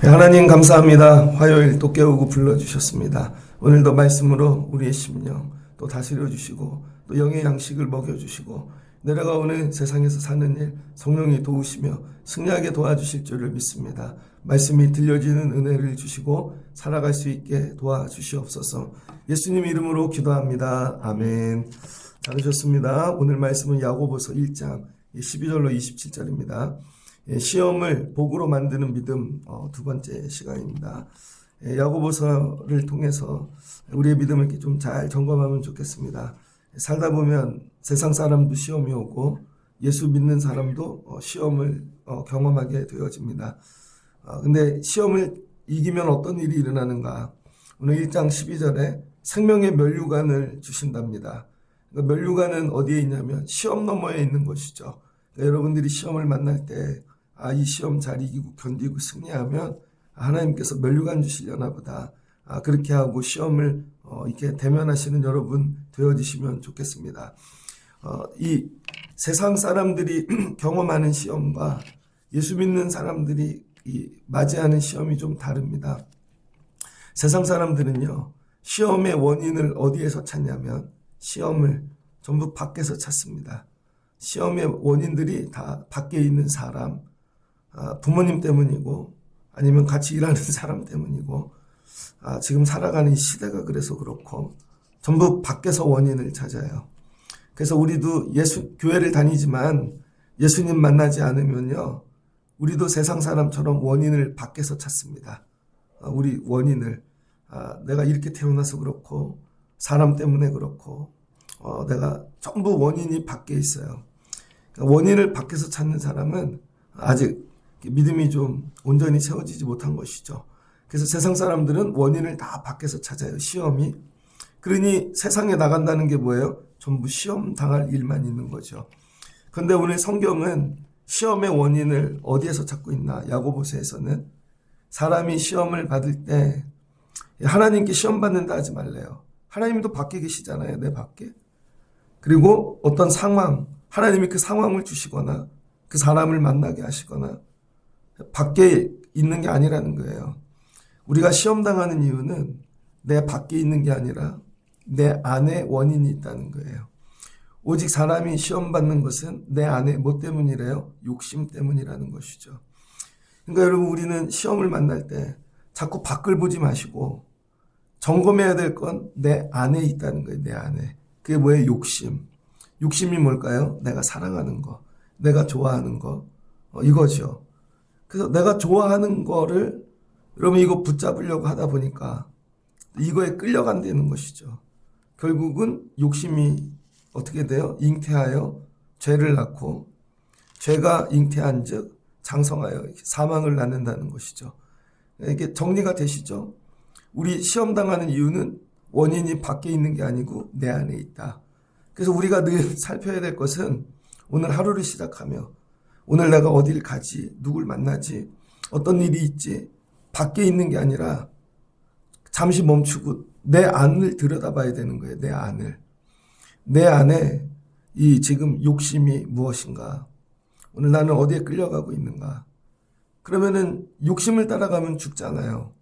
하나님 감사합니다. 화요일 또 깨우고 불러주셨습니다. 오늘도 말씀으로 우리의 심령 또 다스려 주시고 또 영의 양식을 먹여주시고 내려가오는 세상에서 사는 일 성령이 도우시며 승리하게 도와주실 줄을 믿습니다. 말씀이 들려지는 은혜를 주시고 살아갈 수 있게 도와주시옵소서. 예수님 이름으로 기도합니다. 아멘. 잘하셨습니다. 오늘 말씀은 야고보서 1장 12절로 27절입니다. 시험을 복으로 만드는 믿음 두 번째 시간입니다. 야고보서를 통해서 우리의 믿음을 이렇게 좀 잘 점검하면 좋겠습니다. 살다 보면 세상 사람도 시험이 오고 예수 믿는 사람도 시험을 경험하게 되어집니다. 근데 시험을 이기면 어떤 일이 일어나는가? 오늘 1장 12절에 생명의 면류관을 주신답니다. 그러니까 면류관은 어디에 있냐면 시험 너머에 있는 것이죠. 그러니까 여러분들이 시험을 만날 때 이 시험 잘 이기고 견디고 승리하면 하나님께서 면류관 주시려나 보다. 그렇게 하고 시험을 이렇게 대면하시는 여러분 되어지시면 좋겠습니다. 이 세상 사람들이 경험하는 시험과 예수 믿는 사람들이 맞이하는 시험이 좀 다릅니다. 세상 사람들은요, 시험의 원인을 어디에서 찾냐면 시험을 전부 밖에서 찾습니다. 시험의 원인들이 다 밖에 있는 사람, 부모님 때문이고 아니면 같이 일하는 사람 때문이고 지금 살아가는 이 시대가 그래서 그렇고 전부 밖에서 원인을 찾아요. 그래서 우리도 교회를 다니지만 예수님 만나지 않으면요, 우리도 세상 사람처럼 원인을 밖에서 찾습니다. 우리 원인을 내가 이렇게 태어나서 그렇고 사람 때문에 그렇고 내가 전부 원인이 밖에 있어요. 원인을 밖에서 찾는 사람은 아직 믿음이 좀 온전히 채워지지 못한 것이죠. 그래서 세상 사람들은 원인을 다 밖에서 찾아요. 시험이. 그러니 세상에 나간다는 게 뭐예요? 전부 시험 당할 일만 있는 거죠. 그런데 오늘 성경은 시험의 원인을 어디에서 찾고 있나? 야고보서에서는 사람이 시험을 받을 때 하나님께 시험 받는다 하지 말래요. 하나님도 밖에 계시잖아요. 내 밖에. 그리고 어떤 상황, 하나님이 그 상황을 주시거나 그 사람을 만나게 하시거나 밖에 있는 게 아니라는 거예요. 우리가 시험당하는 이유는 내 밖에 있는 게 아니라 내 안에 원인이 있다는 거예요. 오직 사람이 시험받는 것은 내 안에 뭐 때문이래요? 욕심 때문이라는 것이죠. 그러니까 여러분, 우리는 시험을 만날 때 자꾸 밖을 보지 마시고 점검해야 될 건 내 안에 있다는 거예요. 내 안에. 그게 뭐예요? 욕심. 욕심이 뭘까요? 내가 사랑하는 거, 내가 좋아하는 거, 이거죠. 그래서 내가 좋아하는 거를 여러분 이거 붙잡으려고 하다 보니까 이거에 끌려간다는 것이죠. 결국은 욕심이 어떻게 돼요? 잉태하여 죄를 낳고 죄가 잉태한 즉 장성하여 사망을 낳는다는 것이죠. 이게 정리가 되시죠? 우리 시험 당하는 이유는 원인이 밖에 있는 게 아니고 내 안에 있다. 그래서 우리가 늘 살펴야 될 것은 오늘 하루를 시작하며 오늘 내가 어딜 가지, 누굴 만나지, 어떤 일이 있지, 밖에 있는 게 아니라 잠시 멈추고 내 안을 들여다봐야 되는 거예요. 내 안을. 내 안에 이 지금 욕심이 무엇인가? 오늘 나는 어디에 끌려가고 있는가? 그러면은 욕심을 따라가면 죽잖아요.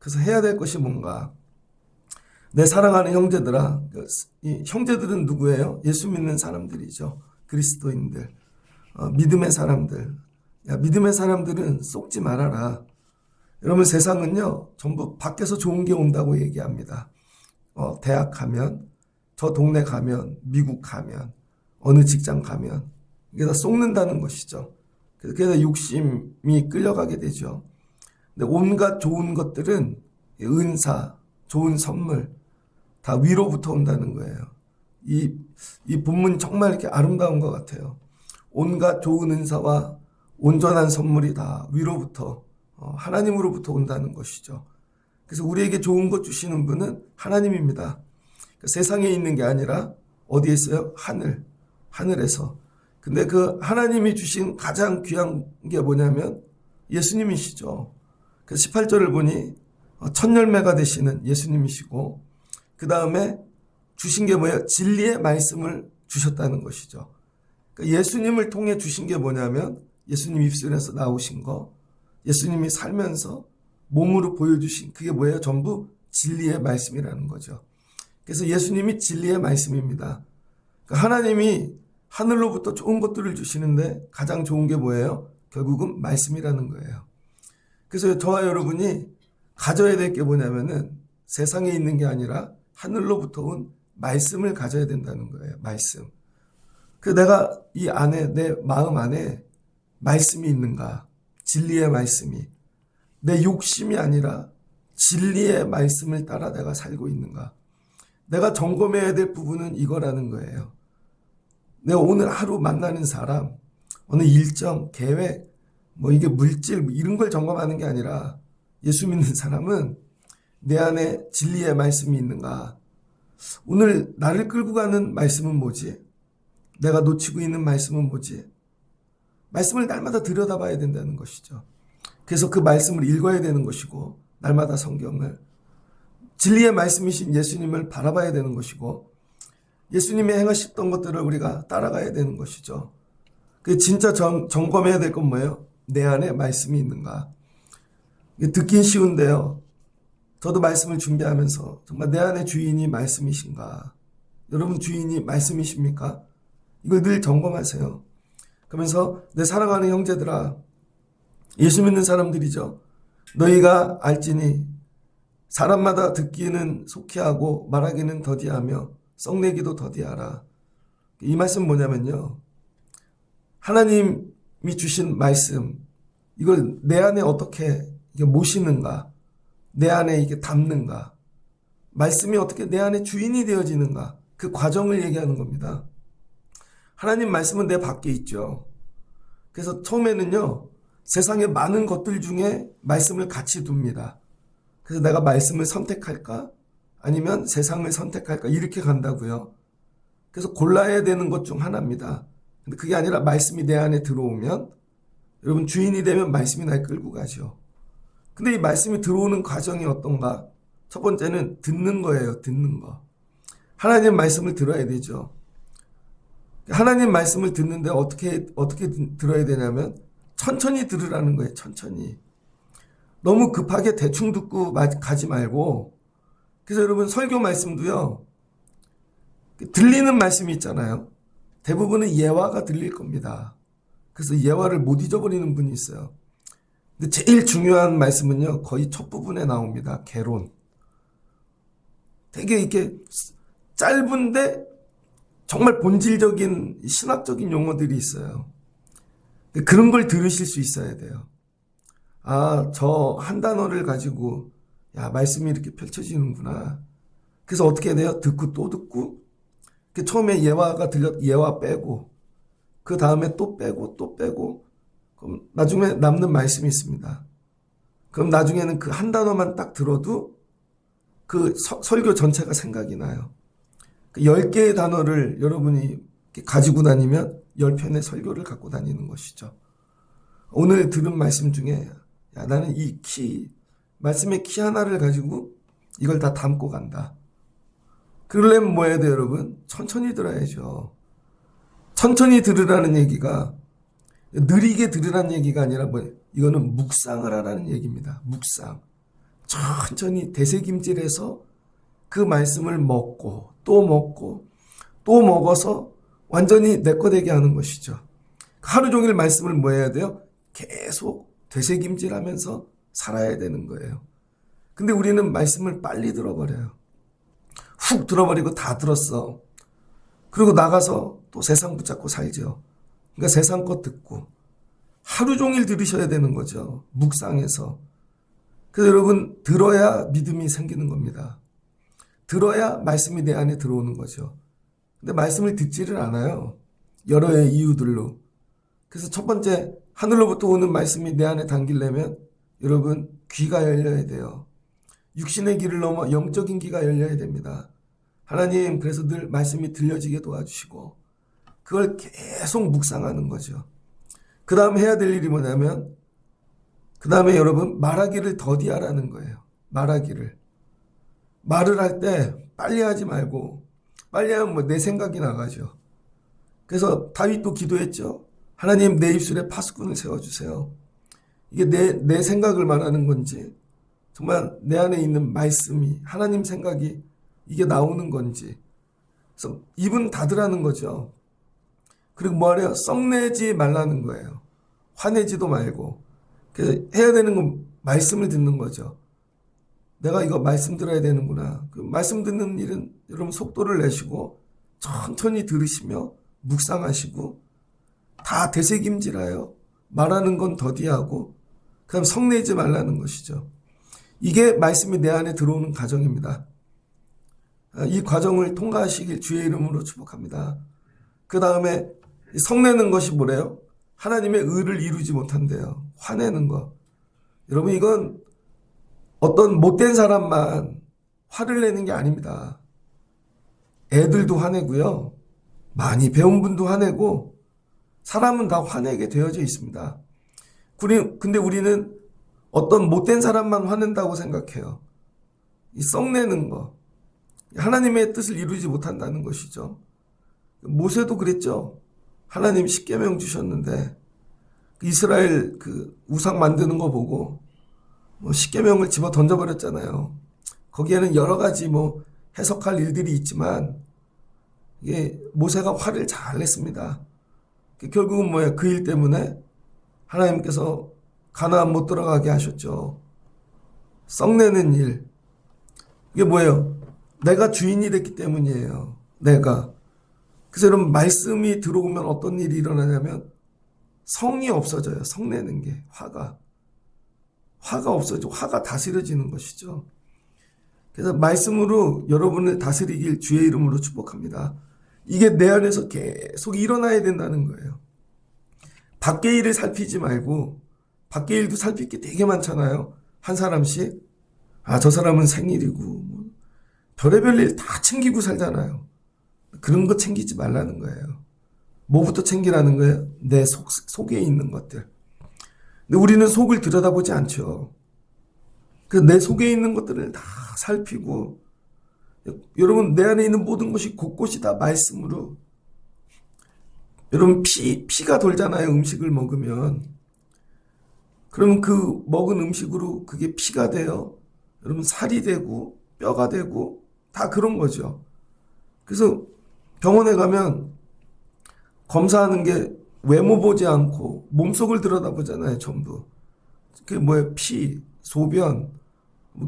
그래서 해야 될 것이 뭔가? 내 사랑하는 형제들아, 이 형제들은 누구예요? 예수 믿는 사람들이죠. 그리스도인들. 믿음의 사람들. 믿음의 사람들은 속지 말아라. 여러분, 세상은요, 전부 밖에서 좋은 게 온다고 얘기합니다. 대학 가면, 저 동네 가면, 미국 가면, 어느 직장 가면, 이게 다 속는다는 것이죠. 그래서 욕심이 끌려가게 되죠. 근데 온갖 좋은 것들은 은사, 좋은 선물, 다 위로부터 온다는 거예요. 이 본문 정말 이렇게 아름다운 것 같아요. 온갖 좋은 은사와 온전한 선물이 다 위로부터 하나님으로부터 온다는 것이죠. 그래서 우리에게 좋은 것 주시는 분은 하나님입니다. 세상에 있는 게 아니라 어디에 있어요? 하늘에서. 근데 그 하나님이 주신 가장 귀한 게 뭐냐면 예수님이시죠. 그래서 18절을 보니 첫 열매가 되시는 예수님이시고 그 다음에 주신 게 뭐예요? 진리의 말씀을 주셨다는 것이죠. 그러니까 예수님을 통해 주신 게 뭐냐면 예수님 입술에서 나오신 거, 예수님이 살면서 몸으로 보여주신 그게 뭐예요? 전부 진리의 말씀이라는 거죠. 그래서 예수님이 진리의 말씀입니다. 그러니까 하나님이 하늘로부터 좋은 것들을 주시는데 가장 좋은 게 뭐예요? 결국은 말씀이라는 거예요. 그래서 저와 여러분이 가져야 될 게 뭐냐면은 세상에 있는 게 아니라 하늘로부터 온 말씀을 가져야 된다는 거예요. 말씀. 그 내가 이 안에 내 마음 안에 말씀이 있는가? 진리의 말씀이. 내 욕심이 아니라 진리의 말씀을 따라 내가 살고 있는가? 내가 점검해야 될 부분은 이거라는 거예요. 내가 오늘 하루 만나는 사람, 어느 일정, 계획, 뭐 이게 물질 이런 걸 점검하는 게 아니라 예수 믿는 사람은 내 안에 진리의 말씀이 있는가? 오늘 나를 끌고 가는 말씀은 뭐지? 내가 놓치고 있는 말씀은 뭐지? 말씀을 날마다 들여다봐야 된다는 것이죠. 그래서 그 말씀을 읽어야 되는 것이고 날마다 성경을 진리의 말씀이신 예수님을 바라봐야 되는 것이고 예수님이 행하셨던 것들을 우리가 따라가야 되는 것이죠. 그 진짜 점검해야 될 건 뭐예요? 내 안에 말씀이 있는가? 듣긴 쉬운데요. 저도 말씀을 준비하면서 정말 내 안에 주인이 말씀이신가? 여러분 주인이 말씀이십니까? 이걸 늘 점검하세요. 그러면서 내 사랑하는 형제들아, 예수 믿는 사람들이죠. 너희가 알지니 사람마다 듣기는 속히하고 말하기는 더디하며 썩내기도 더디하라. 이 말씀 뭐냐면요. 하나님이 주신 말씀, 이걸 내 안에 어떻게 모시는가, 내 안에 이게 담는가, 말씀이 어떻게 내 안에 주인이 되어지는가, 그 과정을 얘기하는 겁니다. 하나님 말씀은 내 밖에 있죠. 그래서 처음에는요, 세상의 많은 것들 중에 말씀을 같이 둡니다. 그래서 내가 말씀을 선택할까? 아니면 세상을 선택할까? 이렇게 간다고요. 그래서 골라야 되는 것 중 하나입니다. 근데 그게 아니라 말씀이 내 안에 들어오면 여러분 주인이 되면 말씀이 날 끌고 가죠. 근데 이 말씀이 들어오는 과정이 어떤가? 첫 번째는 듣는 거예요. 듣는 거. 하나님 말씀을 들어야 되죠. 하나님 말씀을 듣는데 어떻게 들어야 되냐면 천천히 들으라는 거예요. 천천히. 너무 급하게 대충 듣고 가지 말고. 그래서 여러분 설교 말씀도요. 들리는 말씀이 있잖아요. 대부분은 예화가 들릴 겁니다. 그래서 예화를 못 잊어버리는 분이 있어요. 근데 제일 중요한 말씀은요. 거의 첫 부분에 나옵니다. 개론. 되게 이렇게 짧은데 정말 본질적인 신학적인 용어들이 있어요. 그런 걸 들으실 수 있어야 돼요. 아, 저 한 단어를 가지고 야, 말씀이 이렇게 펼쳐지는구나. 그래서 어떻게 돼요? 듣고 또 듣고. 처음에 예화가 예화 빼고 그 다음에 또 빼고 또 빼고 그럼 나중에 남는 말씀이 있습니다. 그럼 나중에는 그 한 단어만 딱 들어도 그 설교 전체가 생각이 나요. 10개의 단어를 여러분이 가지고 다니면 10편의 설교를 갖고 다니는 것이죠. 오늘 들은 말씀 중에 야, 나는 이 말씀의 키 하나를 가지고 이걸 다 담고 간다. 그러려면 뭐 해야 돼요, 여러분? 천천히 들어야죠. 천천히 들으라는 얘기가 느리게 들으라는 얘기가 아니라 이거는 묵상을 하라는 얘기입니다. 묵상. 천천히 되새김질해서 그 말씀을 먹고 또 먹고 또 먹어서 완전히 내 거 되게 하는 것이죠. 하루 종일 말씀을 뭐 해야 돼요? 계속 되새김질하면서 살아야 되는 거예요. 근데 우리는 말씀을 빨리 들어버려요. 훅 들어버리고 다 들었어. 그리고 나가서 또 세상 붙잡고 살죠. 그러니까 세상 것 듣고 하루 종일 들으셔야 되는 거죠. 묵상해서. 그래서 여러분 들어야 믿음이 생기는 겁니다. 들어야 말씀이 내 안에 들어오는 거죠. 근데 말씀을 듣지를 않아요. 여러 이유들로. 그래서 첫 번째 하늘로부터 오는 말씀이 내 안에 담기려면 여러분 귀가 열려야 돼요. 육신의 귀를 넘어 영적인 귀가 열려야 됩니다. 하나님 그래서 늘 말씀이 들려지게 도와주시고 그걸 계속 묵상하는 거죠. 그 다음 해야 될 일이 뭐냐면 그 다음에 여러분 말하기를 더디하라는 거예요. 말하기를. 말을 할 때 빨리 하지 말고 빨리 하면 뭐 내 생각이 나가죠. 그래서 다윗도 기도했죠. 하나님 내 입술에 파수꾼을 세워주세요. 이게 내 생각을 말하는 건지 정말 내 안에 있는 말씀이 하나님 생각이 이게 나오는 건지. 그래서 입은 닫으라는 거죠. 그리고 뭐하래요? 썩내지 말라는 거예요. 화내지도 말고. 그래서 해야 되는 건 말씀을 듣는 거죠. 내가 이거 말씀 들어야 되는구나. 그 말씀 듣는 일은 여러분 속도를 내시고 천천히 들으시며 묵상하시고 다 되새김질하여 말하는 건 더디하고 그다음 성내지 말라는 것이죠. 이게 말씀이 내 안에 들어오는 과정입니다. 이 과정을 통과하시길 주의 이름으로 축복합니다. 그 다음에 성내는 것이 뭐래요? 하나님의 의를 이루지 못한대요. 화내는 거. 여러분 이건 어떤 못된 사람만 화를 내는 게 아닙니다. 애들도 화내고요. 많이 배운 분도 화내고 사람은 다 화내게 되어져 있습니다. 근데 우리는 어떤 못된 사람만 화낸다고 생각해요. 이 썩내는 거. 하나님의 뜻을 이루지 못한다는 것이죠. 모세도 그랬죠. 하나님 십계명 주셨는데 이스라엘 그 우상 만드는 거 보고 십계명을 집어 던져버렸잖아요. 거기에는 여러 가지 해석할 일들이 있지만 이게 모세가 화를 잘 냈습니다. 결국은 뭐예요? 그 일 때문에 하나님께서 가나안 못 들어가게 하셨죠. 썩내는 일. 이게 뭐예요? 내가 주인이 됐기 때문이에요. 내가. 그래서 여러분 말씀이 들어오면 어떤 일이 일어나냐면 성이 없어져요. 성내는 게. 화가 없어지고 화가 다스려지는 것이죠. 그래서 말씀으로 여러분을 다스리길 주의 이름으로 축복합니다. 이게 내 안에서 계속 일어나야 된다는 거예요. 밖의 일을 살피지 말고 밖의 일도 살필 게 되게 많잖아요. 한 사람씩. 저 사람은 생일이고 별의별 일 다 챙기고 살잖아요. 그런 거 챙기지 말라는 거예요. 뭐부터 챙기라는 거예요? 내 속에 있는 것들. 근데 우리는 속을 들여다보지 않죠. 그래서 내 속에 있는 것들을 다 살피고 여러분 내 안에 있는 모든 것이 곳곳이 다 말씀으로 여러분 피가 돌잖아요. 음식을 먹으면. 그러면 그 먹은 음식으로 그게 피가 돼요. 여러분 살이 되고 뼈가 되고 다 그런 거죠. 그래서 병원에 가면 검사하는 게 외모 보지 않고 몸속을 들여다보잖아요. 전부. 그게 뭐예요? 피, 소변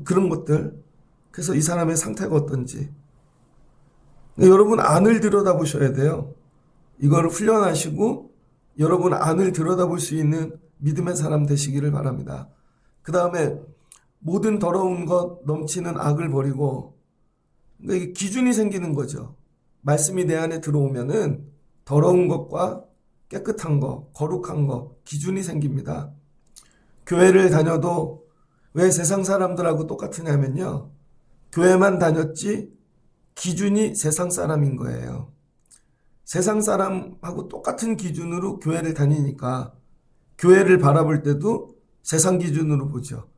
그런 것들. 그래서 이 사람의 상태가 어떤지. 여러분 안을 들여다보셔야 돼요. 이걸 훈련하시고 여러분 안을 들여다볼 수 있는 믿음의 사람 되시기를 바랍니다. 그 다음에 모든 더러운 것 넘치는 악을 버리고 그러니까 이게 기준이 생기는 거죠. 말씀이 내 안에 들어오면은 더러운 것과 깨끗한 것, 거룩한 것 기준이 생깁니다. 교회를 다녀도 왜 세상 사람들하고 똑같으냐면요. 교회만 다녔지 기준이 세상 사람인 거예요. 세상 사람하고 똑같은 기준으로 교회를 다니니까 교회를 바라볼 때도 세상 기준으로 보죠.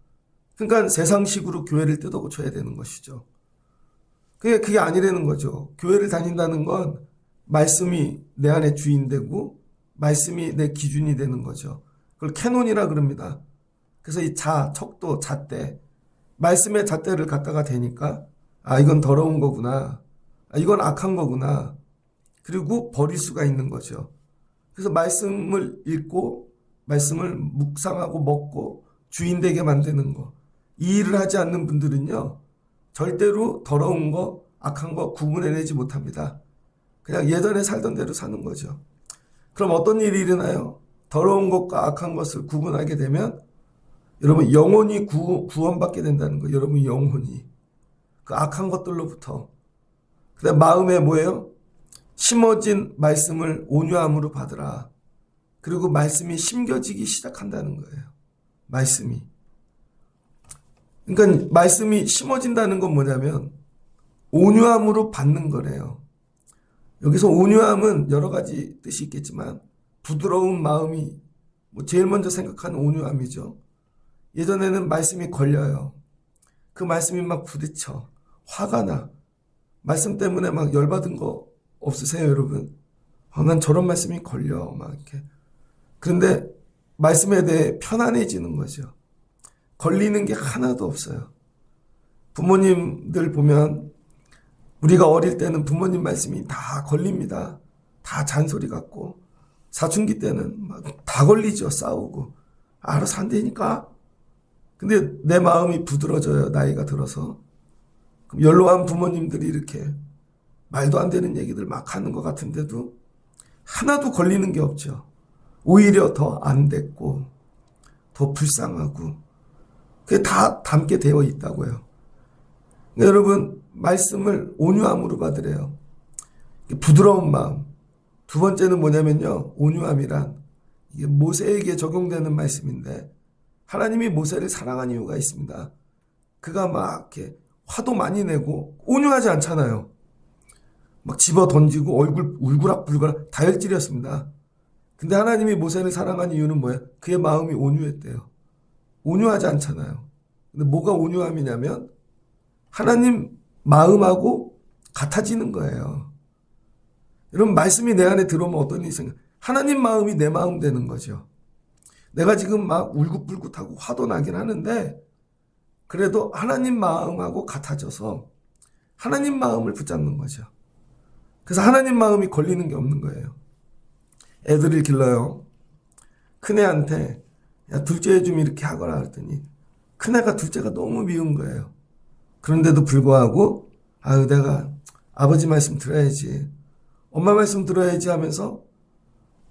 그러니까 세상식으로 교회를 뜯어고쳐야 되는 것이죠. 그게 아니라는 거죠. 교회를 다닌다는 건 말씀이 내 안에 주인되고 말씀이 내 기준이 되는 거죠. 그걸 캐논이라 그럽니다. 그래서 이 척도, 잣대, 말씀의 잣대를 갖다가 대니까 이건 더러운 거구나. 이건 악한 거구나. 그리고 버릴 수가 있는 거죠. 그래서 말씀을 읽고 말씀을 묵상하고 먹고 주인 되게 만드는 거. 이 일을 하지 않는 분들은요. 절대로 더러운 거, 악한 거 구분해내지 못합니다. 그냥 예전에 살던 대로 사는 거죠. 그럼 어떤 일이 일어나요? 더러운 것과 악한 것을 구분하게 되면 여러분 영혼이 구원받게 된다는 거예요. 여러분 영혼이. 그 악한 것들로부터. 그다음 마음에 뭐예요? 심어진 말씀을 온유함으로 받으라. 그리고 말씀이 심겨지기 시작한다는 거예요. 말씀이. 그러니까 말씀이 심어진다는 건 뭐냐면 온유함으로 받는 거래요. 여기서 온유함은 여러 가지 뜻이 있겠지만 부드러운 마음이 제일 먼저 생각하는 온유함이죠. 예전에는 말씀이 걸려요. 그 말씀이 막 부딪혀. 화가 나. 말씀 때문에 막 열받은 거 없으세요, 여러분? 난 저런 말씀이 걸려, 막 이렇게. 그런데 말씀에 대해 편안해지는 거죠. 걸리는 게 하나도 없어요. 부모님들 보면 우리가 어릴 때는 부모님 말씀이 다 걸립니다. 다 잔소리 같고. 사춘기 때는 막 다 걸리죠. 싸우고. 알아서 한다니까. 근데 내 마음이 부드러져요. 나이가 들어서. 그럼 연로한 부모님들이 이렇게 말도 안 되는 얘기들 막 하는 것 같은데도 하나도 걸리는 게 없죠. 오히려 더 안 됐고 더 불쌍하고 그게 다 담게 되어 있다고요. 그러니까 여러분 말씀을 온유함으로 받으래요. 부드러운 마음. 두 번째는 뭐냐면요. 온유함이란 이게 모세에게 적용되는 말씀인데 하나님이 모세를 사랑한 이유가 있습니다. 그가 막 이렇게 화도 많이 내고 온유하지 않잖아요. 막 집어 던지고 얼굴 울그락불그락 다혈질이었습니다. 근데 하나님이 모세를 사랑한 이유는 뭐예요? 그의 마음이 온유했대요. 온유하지 않잖아요. 근데 뭐가 온유함이냐면 하나님 마음하고 같아지는 거예요. 여러분 말씀이 내 안에 들어오면 어떤 일이 생겨요? 하나님 마음이 내 마음 되는 거죠. 내가 지금 막 울긋불긋하고 화도 나긴 하는데 그래도 하나님 마음하고 같아져서 하나님 마음을 붙잡는 거죠. 그래서 하나님 마음이 걸리는 게 없는 거예요. 애들을 길러요. 큰애한테 야 둘째 좀 이렇게 하거라 그랬더니 큰애가 둘째가 너무 미운 거예요. 그런데도 불구하고 아유 내가 아버지 말씀 들어야지 엄마 말씀 들어야지 하면서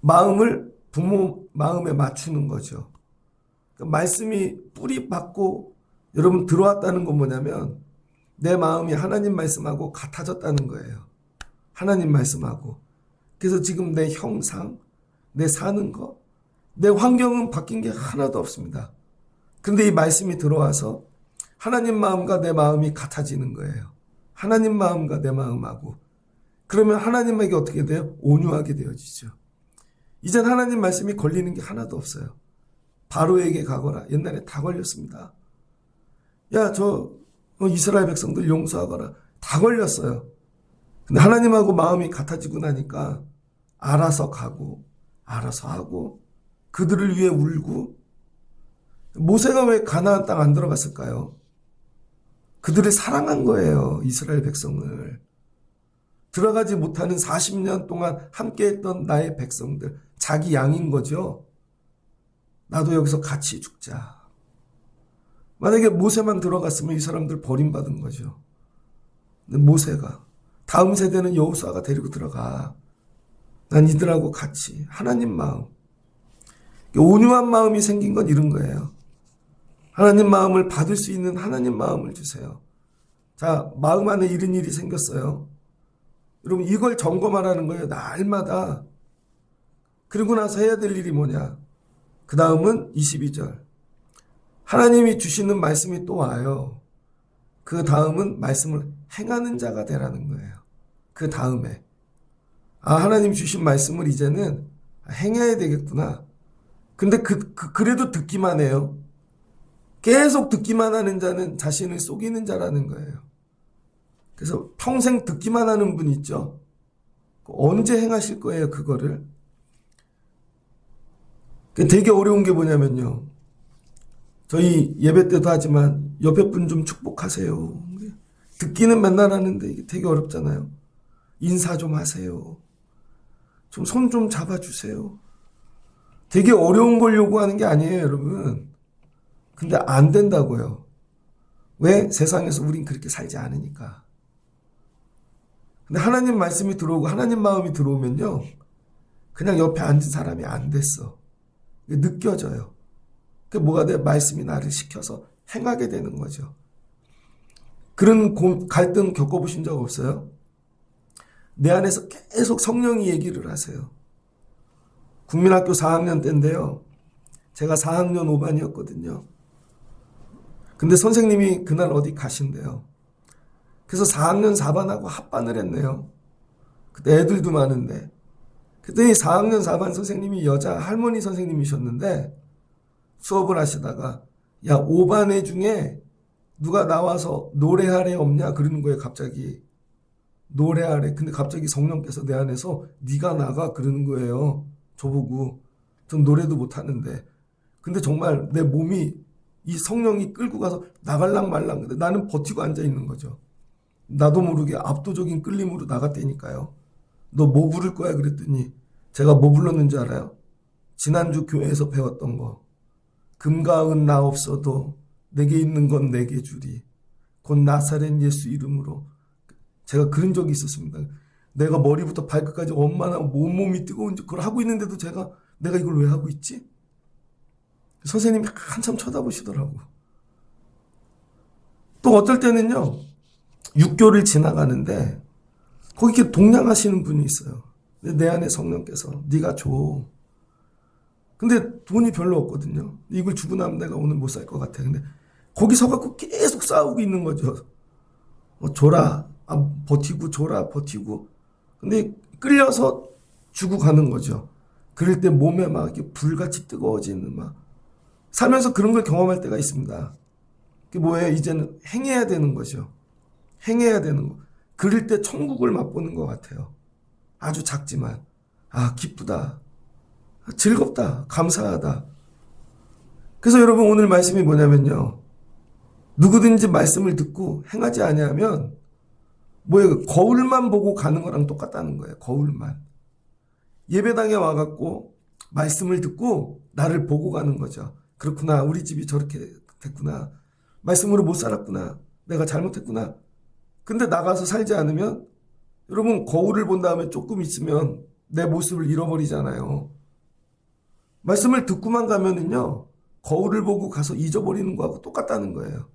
마음을 부모 마음에 맞추는 거죠. 그러니까 말씀이 뿌리 받고 여러분 들어왔다는 건 뭐냐면 내 마음이 하나님 말씀하고 같아졌다는 거예요. 하나님 말씀하고. 그래서 지금 내 형상, 내 사는 것, 내 환경은 바뀐 게 하나도 없습니다. 근데 이 말씀이 들어와서 하나님 마음과 내 마음이 같아지는 거예요. 하나님 마음과 내 마음하고. 그러면 하나님에게 어떻게 돼요? 온유하게 되어지죠. 이젠 하나님 말씀이 걸리는 게 하나도 없어요. 바로에게 가거라. 옛날에 다 걸렸습니다. 야, 이스라엘 백성들 용서하거라. 다 걸렸어요. 근데 하나님하고 마음이 같아지고 나니까 알아서 가고, 알아서 하고, 그들을 위해 울고, 모세가 왜 가나안 땅 안 들어갔을까요? 그들을 사랑한 거예요. 이스라엘 백성을. 들어가지 못하는 40년 동안 함께했던 나의 백성들. 자기 양인 거죠. 나도 여기서 같이 죽자. 만약에 모세만 들어갔으면 이 사람들 버림받은 거죠. 근데 모세가 다음 세대는 여호수아가 데리고 들어가. 난 이들하고 같이 하나님 마음. 온유한 마음이 생긴 건 이런 거예요. 하나님 마음을 받을 수 있는 하나님 마음을 주세요. 자, 마음 안에 이런 일이 생겼어요. 여러분 이걸 점검하라는 거예요. 날마다. 그리고 나서 해야 될 일이 뭐냐. 그 다음은 22절. 하나님이 주시는 말씀이 또 와요. 그 다음은 말씀을 행하는 자가 되라는 거예요. 그 다음에. 하나님 주신 말씀을 이제는 행해야 되겠구나. 근데 그래도 듣기만 해요. 계속 듣기만 하는 자는 자신을 속이는 자라는 거예요. 그래서 평생 듣기만 하는 분 있죠. 언제 행하실 거예요, 그거를? 되게 어려운 게 뭐냐면요. 저희 예배 때도 하지만 옆에 분 좀 축복하세요. 듣기는 맨날 하는데 이게 되게 어렵잖아요. 인사 좀 하세요. 좀 손 좀 잡아주세요. 되게 어려운 걸 요구하는 게 아니에요, 여러분. 근데 안 된다고요. 왜? 세상에서 우린 그렇게 살지 않으니까. 근데 하나님 말씀이 들어오고 하나님 마음이 들어오면요. 그냥 옆에 앉은 사람이 안 됐어. 느껴져요. 그게 뭐가 돼? 말씀이 나를 시켜서 행하게 되는 거죠. 그런 갈등 겪어보신 적 없어요? 내 안에서 계속 성령이 얘기를 하세요. 국민학교 4학년 때인데요. 제가 4학년 5반이었거든요. 근데 선생님이 그날 어디 가신대요. 그래서 4학년 4반하고 합반을 했네요. 그때 애들도 많은데. 그랬더니 4학년 4반 선생님이 여자 할머니 선생님이셨는데 수업을 하시다가 야 5반 애 중에 누가 나와서 노래할 애 없냐 그러는 거예요 갑자기. 노래하래. 근데 갑자기 성령께서 내 안에서 네가 나가 그러는 거예요. 저보고. 전 노래도 못하는데. 근데 정말 내 몸이 이 성령이 끌고 가서 나갈랑 말랑. 근데 나는 버티고 앉아있는 거죠. 나도 모르게 압도적인 끌림으로 나갔다니까요. 너 뭐 부를 거야? 그랬더니 제가 뭐 불렀는지 알아요? 지난주 교회에서 배웠던 거. 금과 은 나 없어도 내게 있는 건 내게 주리. 곧 나사렛 예수 이름으로. 제가 그런 적이 있었습니다. 내가 머리부터 발끝까지 얼마나 온몸이 뜨거운지 그걸 하고 있는데도 내가 이걸 왜 하고 있지? 선생님이 한참 쳐다보시더라고. 또 어떨 때는요, 육교를 지나가는데 거기 이렇게 동냥하시는 분이 있어요. 내 안에 성령께서 네가 줘. 근데 돈이 별로 없거든요. 이걸 주고 나면 내가 오늘 못 살 것 같아. 근데 거기 서갖고 계속 싸우고 있는 거죠. 줘라. 버티고 줘라. 버티고. 근데 끌려서 주고 가는 거죠. 그럴 때 몸에 막 이렇게 불같이 뜨거워지는 막 살면서 그런 걸 경험할 때가 있습니다. 그게 뭐예요? 이제는 행해야 되는 거죠. 행해야 되는 거. 그럴 때 천국을 맛보는 것 같아요. 아주 작지만 기쁘다. 즐겁다. 감사하다. 그래서 여러분 오늘 말씀이 뭐냐면요. 누구든지 말씀을 듣고 행하지 아니하면 뭐예요? 거울만 보고 가는 거랑 똑같다는 거예요. 거울만. 예배당에 와갖고 말씀을 듣고 나를 보고 가는 거죠. 그렇구나. 우리 집이 저렇게 됐구나. 말씀으로 못 살았구나. 내가 잘못했구나. 근데 나가서 살지 않으면 여러분 거울을 본 다음에 조금 있으면 내 모습을 잃어버리잖아요. 말씀을 듣고만 가면은요. 거울을 보고 가서 잊어버리는 거하고 똑같다는 거예요.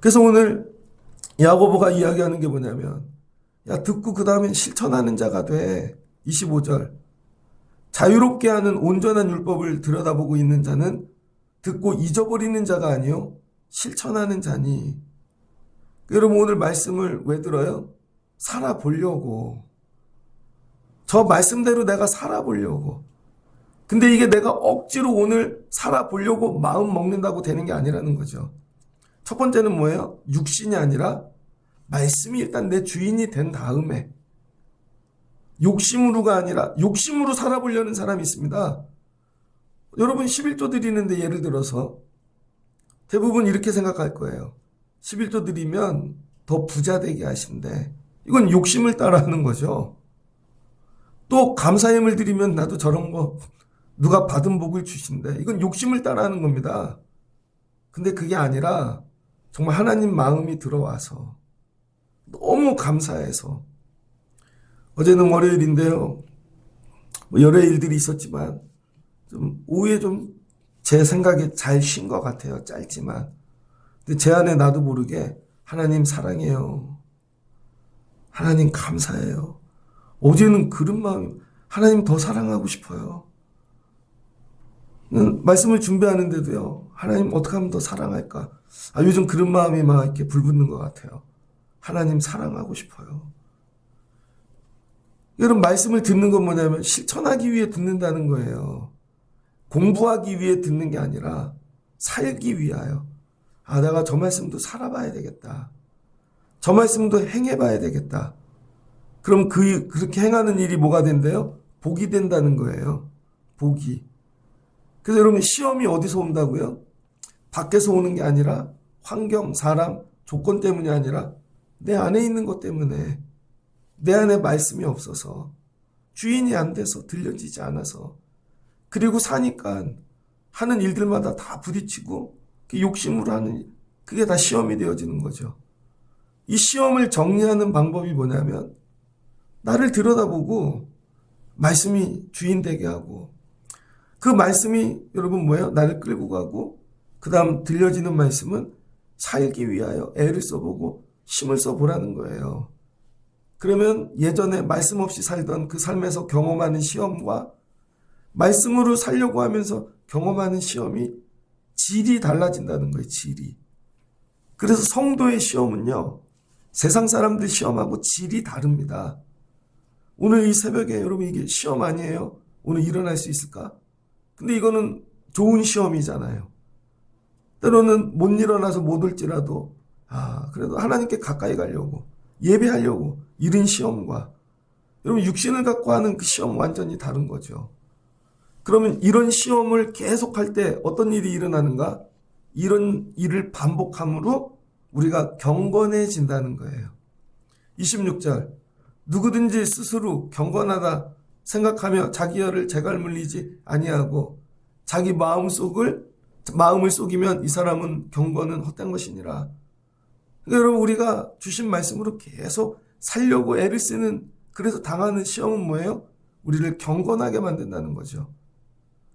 그래서 오늘 야고보가 이야기하는 게 뭐냐면 듣고 그 다음에 실천하는 자가 돼. 25절. 자유롭게 하는 온전한 율법을 들여다보고 있는 자는 듣고 잊어버리는 자가 아니요 실천하는 자니. 여러분 오늘 말씀을 왜 들어요? 살아보려고. 저 말씀대로 내가 살아보려고. 근데 이게 내가 억지로 오늘 살아보려고 마음 먹는다고 되는 게 아니라는 거죠. 첫 번째는 뭐예요? 육신이 아니라 말씀이 일단 내 주인이 된 다음에 욕심으로가 아니라 욕심으로 살아보려는 사람이 있습니다. 여러분 11조 드리는데 예를 들어서 대부분 이렇게 생각할 거예요. 11조 드리면 더 부자 되게 하신대. 이건 욕심을 따라하는 거죠. 또 감사임을 드리면 나도 저런 거 누가 받은 복을 주신대. 이건 욕심을 따라하는 겁니다. 근데 그게 아니라 정말 하나님 마음이 들어와서 너무 감사해서 어제는 월요일인데요. 여러 일들이 있었지만 좀 오후에 좀 제 생각에 잘 쉰 것 같아요. 짧지만. 근데 제 안에 나도 모르게 하나님 사랑해요. 하나님 감사해요. 어제는 그런 마음, 하나님 더 사랑하고 싶어요. 말씀을 준비하는데도요. 하나님 어떻게 하면 더 사랑할까? 요즘 그런 마음이 막 이렇게 불붙는 것 같아요. 하나님 사랑하고 싶어요. 여러분 말씀을 듣는 건 뭐냐면 실천하기 위해 듣는다는 거예요. 공부하기 위해 듣는 게 아니라 살기 위하여. 내가 저 말씀도 살아봐야 되겠다. 저 말씀도 행해봐야 되겠다. 그럼 그렇게 행하는 일이 뭐가 된대요? 복이 된다는 거예요. 복이. 그래서 여러분 시험이 어디서 온다고요? 밖에서 오는 게 아니라 환경, 사람, 조건 때문이 아니라 내 안에 있는 것 때문에 내 안에 말씀이 없어서 주인이 안 돼서 들려지지 않아서 그리고 사니까 하는 일들마다 다 부딪히고 욕심으로 하는 일, 그게 다 시험이 되어지는 거죠. 이 시험을 정리하는 방법이 뭐냐면 나를 들여다보고 말씀이 주인 되게 하고 그 말씀이 여러분 뭐예요? 나를 끌고 가고 그 다음 들려지는 말씀은 살기 위하여 애를 써보고 힘을 써보라는 거예요. 그러면 예전에 말씀 없이 살던 그 삶에서 경험하는 시험과 말씀으로 살려고 하면서 경험하는 시험이 질이 달라진다는 거예요. 질이. 그래서 성도의 시험은요. 세상 사람들 시험하고 질이 다릅니다. 오늘 이 새벽에 여러분 이게 시험 아니에요? 오늘 일어날 수 있을까? 근데 이거는 좋은 시험이잖아요. 때로는 못 일어나서 못 올지라도 그래도 하나님께 가까이 가려고 예배하려고 이런 시험과 여러분 육신을 갖고 하는 그 시험 완전히 다른 거죠. 그러면 이런 시험을 계속할 때 어떤 일이 일어나는가? 이런 일을 반복함으로 우리가 경건해진다는 거예요. 26절 누구든지 스스로 경건하다 생각하며 자기 혀를 재갈 물리지 아니하고 자기 마음을 속이면 이 사람은 경건은 헛된 것이니라. 그러니까 여러분 우리가 주신 말씀으로 계속 살려고 애를 쓰는 그래서 당하는 시험은 뭐예요? 우리를 경건하게 만든다는 거죠.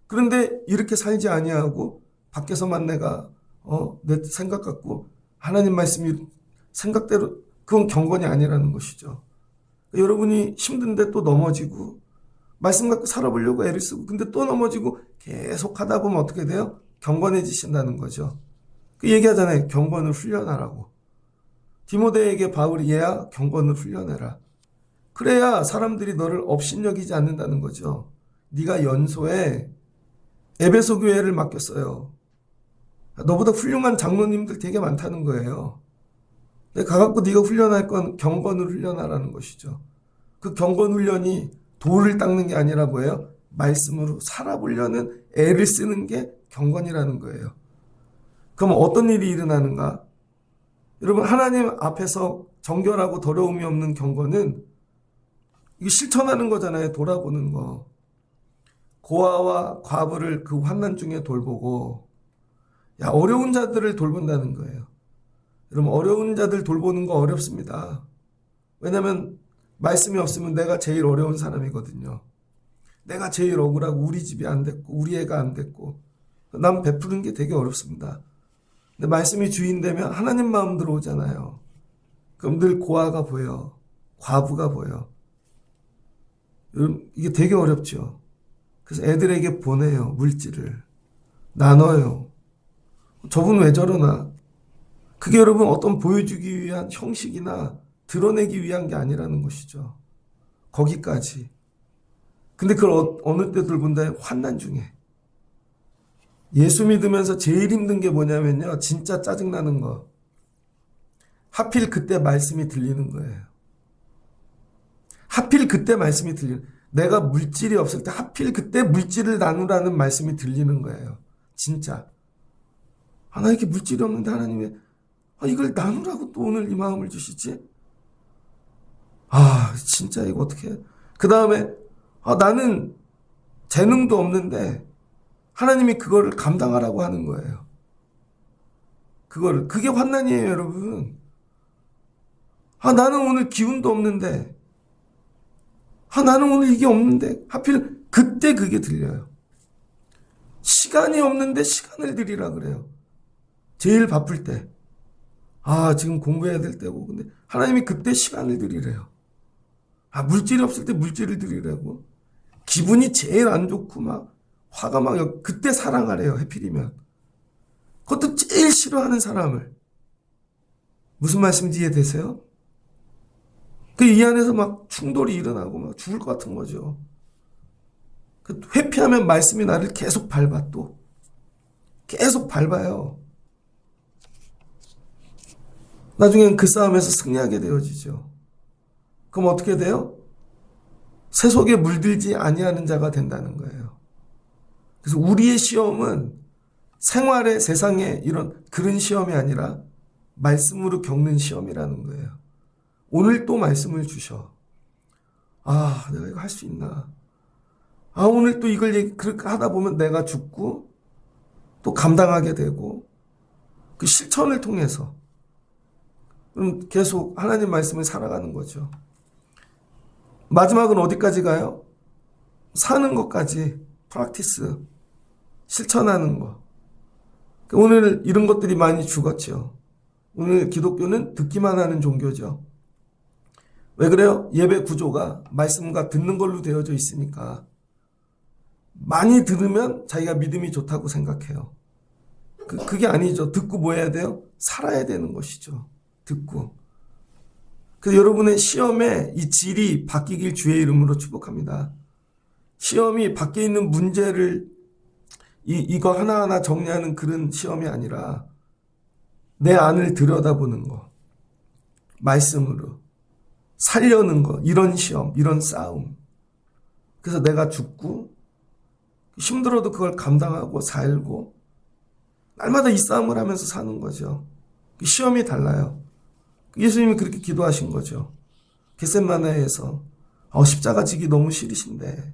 그런데 이렇게 살지 아니하고 밖에서만 내가 내 생각 갖고 하나님 말씀이 생각대로 그건 경건이 아니라는 것이죠. 여러분이 힘든데 또 넘어지고 말씀 갖고 살아보려고 애를 쓰고 근데 또 넘어지고 계속 하다 보면 어떻게 돼요? 경건해지신다는 거죠. 그 얘기하잖아요. 경건을 훈련하라고. 디모데에게 바울이 얘야 경건을 훈련해라. 그래야 사람들이 너를 업신여기지 않는다는 거죠. 네가 연소에 에베소 교회를 맡겼어요. 너보다 훌륭한 장로님들 되게 많다는 거예요. 가갖고 네가 훈련할 건 경건을 훈련하라는 것이죠. 그 경건 훈련이 돌을 닦는 게 아니라 뭐예요? 말씀으로 살아보려는 애를 쓰는 게 경건이라는 거예요. 그럼 어떤 일이 일어나는가? 여러분 하나님 앞에서 정결하고 더러움이 없는 경건은 이게 실천하는 거잖아요. 돌아보는 거. 고아와 과부를 그 환난 중에 돌보고 어려운 자들을 돌본다는 거예요. 여러분 어려운 자들 돌보는 거 어렵습니다. 왜냐하면 말씀이 없으면 내가 제일 어려운 사람이거든요. 내가 제일 억울하고 우리 집이 안 됐고 우리 애가 안 됐고 남 베푸는 게 되게 어렵습니다. 근데 말씀이 주인 되면 하나님 마음 들어오잖아요. 그럼 늘 고아가 보여. 과부가 보여. 여러분 이게 되게 어렵죠. 그래서 애들에게 보내요. 물질을. 나눠요. 저분 왜 저러나. 그게 여러분 어떤 보여주기 위한 형식이나 드러내기 위한 게 아니라는 것이죠. 거기까지. 근데 그걸 어느 때 돌본다? 환난 중에. 예수 믿으면서 제일 힘든 게 뭐냐면요. 진짜 짜증나는 거. 하필 그때 말씀이 들리는 거예요. 하필 그때 말씀이 들리는 내가 물질이 없을 때 하필 그때 물질을 나누라는 말씀이 들리는 거예요. 진짜. 나 이렇게 물질이 없는데 하나님 왜 이걸 나누라고 또 오늘 이 마음을 주시지? 진짜 이거 어떻게 해? 그 다음에 나는 재능도 없는데 하나님이 그거를 감당하라고 하는 거예요. 그게 환난이에요, 여러분. 나는 오늘 기운도 없는데 나는 오늘 이게 없는데 하필 그때 그게 들려요. 시간이 없는데 시간을 드리라 그래요. 제일 바쁠 때. 지금 공부해야 될 때고. 근데 하나님이 그때 시간을 드리래요. 물질이 없을 때 물질을 드리라고. 기분이 제일 안 좋고 막 화가 막 그때 사랑하래요. 하필이면. 그것도 제일 싫어하는 사람을. 무슨 말씀인지 이해되세요? 이 안에서 막 충돌이 일어나고 막 죽을 것 같은 거죠. 회피하면 말씀이 나를 계속 밟아 또. 계속 밟아요. 나중엔 그 싸움에서 승리하게 되어지죠. 그럼 어떻게 돼요? 새 속에 물들지 아니하는 자가 된다는 거예요. 그래서 우리의 시험은 생활의 세상에 그런 시험이 아니라 말씀으로 겪는 시험이라는 거예요. 오늘 또 말씀을 주셔. 내가 이거 할 수 있나? 오늘 또 이걸 그렇게 하다 보면 내가 죽고 또 감당하게 되고 그 실천을 통해서 계속 하나님 말씀을 살아가는 거죠. 마지막은 어디까지 가요? 사는 것까지 프랙티스 실천하는 거. 오늘 이런 것들이 많이 죽었죠. 오늘 기독교는 듣기만 하는 종교죠. 왜 그래요? 예배 구조가 말씀과 듣는 걸로 되어져 있으니까 많이 들으면 자기가 믿음이 좋다고 생각해요. 그게 아니죠. 듣고 뭐 해야 돼요? 살아야 되는 것이죠. 듣고. 그래서 여러분의 시험에 이 질이 바뀌길 주의 이름으로 축복합니다. 시험이 밖에 있는 문제를 이거 하나하나 정리하는 그런 시험이 아니라 내 안을 들여다보는 거. 말씀으로. 살려는 거, 이런 시험, 이런 싸움. 그래서 내가 죽고 힘들어도 그걸 감당하고 살고 날마다 이 싸움을 하면서 사는 거죠. 시험이 달라요. 예수님이 그렇게 기도하신 거죠. 겟세마네에서 십자가 지기 너무 싫으신데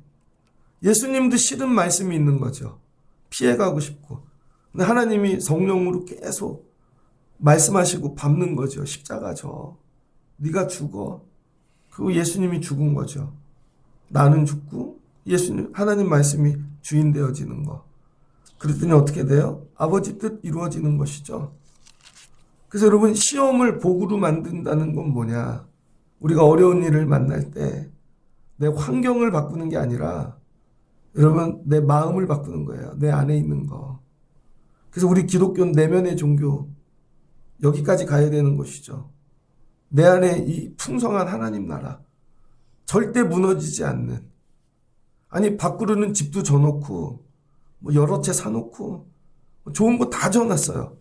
예수님도 싫은 말씀이 있는 거죠. 피해가고 싶고. 근데 하나님이 성령으로 계속 말씀하시고 밟는 거죠. 십자가 져. 네가 죽어. 그리고 예수님이 죽은 거죠. 나는 죽고 예수님 하나님 말씀이 주인 되어지는 거. 그랬더니 어떻게 돼요? 아버지 뜻 이루어지는 것이죠. 그래서 여러분 시험을 복으로 만든다는 건 뭐냐? 우리가 어려운 일을 만날 때 내 환경을 바꾸는 게 아니라 여러분 내 마음을 바꾸는 거예요. 내 안에 있는 거. 그래서 우리 기독교 내면의 종교 여기까지 가야 되는 것이죠. 내 안에 이 풍성한 하나님 나라 절대 무너지지 않는 아니 밖으로는 집도 져놓고 뭐 여러 채 사놓고 좋은 거 다 져놨어요.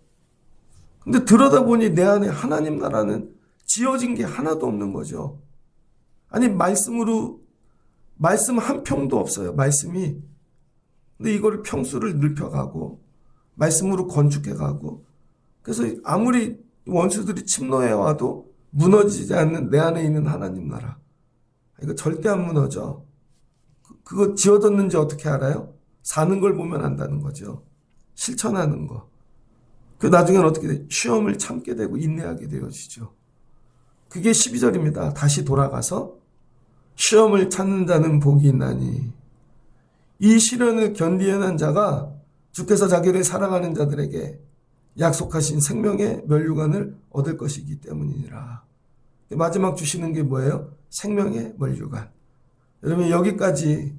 근데 들여다보니 내 안에 하나님 나라는 지어진 게 하나도 없는 거죠. 아니 말씀 한 평도 없어요. 말씀이. 근데 이거를 평수를 넓혀가고 말씀으로 건축해가고 그래서 아무리 원수들이 침노해와도 무너지지 않는 내 안에 있는 하나님 나라. 이거 절대 안 무너져. 그거 지어졌는지 어떻게 알아요? 사는 걸 보면 안다는 거죠. 실천하는 거. 그 나중에는 어떻게 돼? 시험을 참게 되고 인내하게 되어지죠. 그게 12절입니다. 다시 돌아가서 시험을 찾는 자는 복이 있나니 이 시련을 견디는 자가 주께서 자기를 사랑하는 자들에게 약속하신 생명의 면류관을 얻을 것이기 때문이니라. 마지막 주시는 게 뭐예요? 생명의 면류관. 여러분 여기까지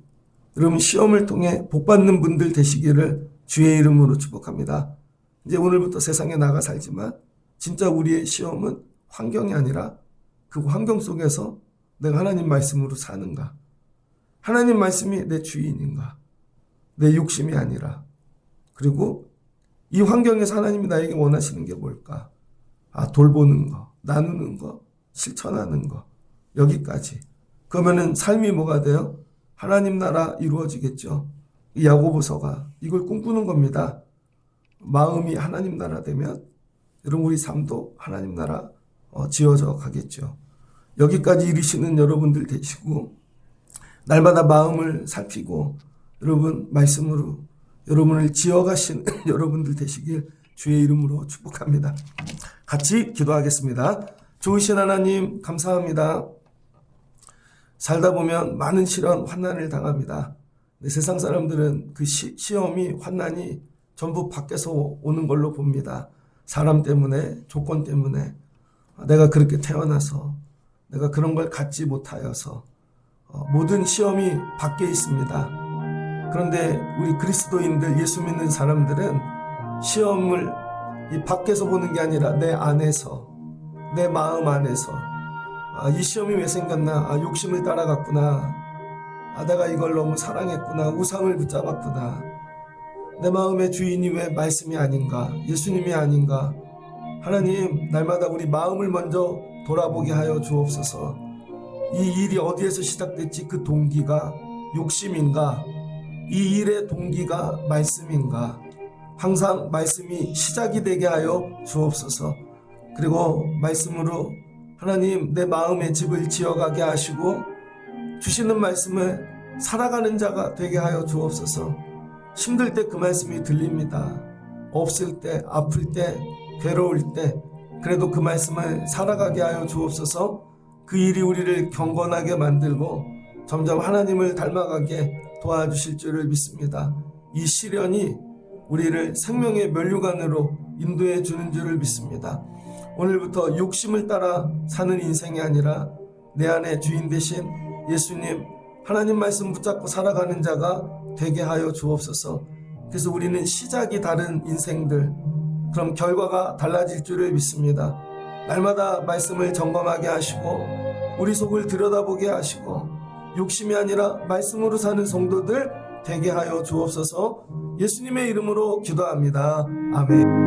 여러분 시험을 통해 복받는 분들 되시기를 주의 이름으로 축복합니다. 이제 오늘부터 세상에 나가 살지만 진짜 우리의 시험은 환경이 아니라 그 환경 속에서 내가 하나님 말씀으로 사는가? 하나님 말씀이 내 주인인가? 내 욕심이 아니라. 그리고 이 환경에서 하나님이 나에게 원하시는 게 뭘까? 돌보는 거, 나누는 거, 실천하는 거. 여기까지. 그러면은 삶이 뭐가 돼요? 하나님 나라 이루어지겠죠. 이 야고보서가 이걸 꿈꾸는 겁니다. 마음이 하나님 나라 되면 여러분 우리 삶도 하나님 나라 지어져 가겠죠. 여기까지 이르시는 여러분들 되시고 날마다 마음을 살피고 여러분 말씀으로 여러분을 지어가신 여러분들 되시길 주의 이름으로 축복합니다. 같이 기도하겠습니다. 좋으신 하나님 감사합니다. 살다 보면 많은 시련 환난을 당합니다. 세상 사람들은 그 시험이 환난이 전부 밖에서 오는 걸로 봅니다. 사람 때문에 조건 때문에 내가 그렇게 태어나서 내가 그런 걸 갖지 못하여서 모든 시험이 밖에 있습니다. 그런데 우리 그리스도인들 예수 믿는 사람들은 시험을 이 밖에서 보는 게 아니라 내 안에서 내 마음 안에서 이 시험이 왜 생겼나? 욕심을 따라갔구나. 내가 이걸 너무 사랑했구나. 우상을 붙잡았구나. 내 마음의 주인이 왜 말씀이 아닌가? 예수님이 아닌가? 하나님 날마다 우리 마음을 먼저 돌아보게 하여 주옵소서. 이 일이 어디에서 시작됐지? 그 동기가 욕심인가? 이 일의 동기가 말씀인가? 항상 말씀이 시작이 되게 하여 주옵소서. 그리고 말씀으로 하나님 내 마음의 집을 지어가게 하시고 주시는 말씀을 살아가는 자가 되게 하여 주옵소서. 힘들 때 그 말씀이 들립니다. 없을 때, 아플 때, 괴로울 때 그래도 그 말씀을 살아가게 하여 주옵소서. 그 일이 우리를 경건하게 만들고 점점 하나님을 닮아가게 도와주실 줄을 믿습니다. 이 시련이 우리를 생명의 면류관으로 인도해 주는 줄을 믿습니다. 오늘부터 욕심을 따라 사는 인생이 아니라 내 안에 주인 되신 예수님 하나님 말씀 붙잡고 살아가는 자가 되게 하여 주옵소서. 그래서 우리는 시작이 다른 인생들 그럼 결과가 달라질 줄을 믿습니다. 날마다 말씀을 점검하게 하시고 우리 속을 들여다보게 하시고 욕심이 아니라 말씀으로 사는 성도들 되게 하여 주옵소서. 예수님의 이름으로 기도합니다. 아멘.